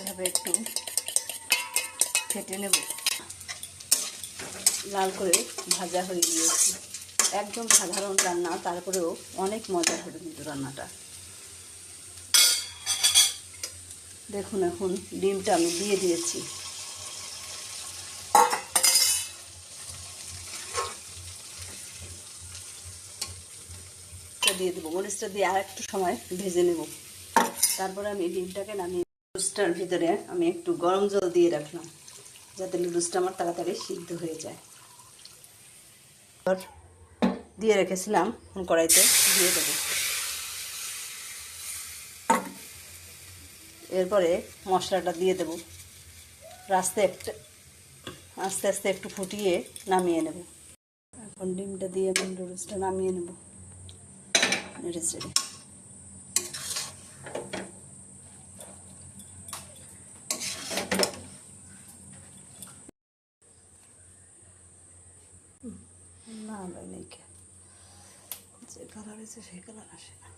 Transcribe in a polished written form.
এভাবে একটু ফেটে নেব। লাল করে ভাজা হয়ে গিয়েছে। একদম সাধারণ রান্না, তারপরেও অনেক মজা হবে কিন্তু রান্নাটা। দেখুন এখন ডিমটা আমি দিয়ে দিয়েছি। দিয়ে দেবো মরিচটা দিয়ে আর একটু সময় ভেজে নেব। তারপরে আমি ডিমটাকে নামিয়ে নুডলসটার ভিতরে আমি একটু গরম জল দিয়ে রাখলাম, যাতে নুডলসটা আমার তাড়াতাড়ি সিদ্ধ হয়ে যায়। দিয়ে রেখেছিলাম কড়াইতে দিয়ে দেবো। এরপরে মশলাটা দিয়ে দেবো। আস্তে আস্তে একটু ফুটিয়ে নামিয়ে নেব। এখন ডিমটা দিয়ে আমি নুডলসটা নামিয়ে নেব। Noodles ready. না ভাই নেই, যে কালার হয়েছে সেই কালার আসে না।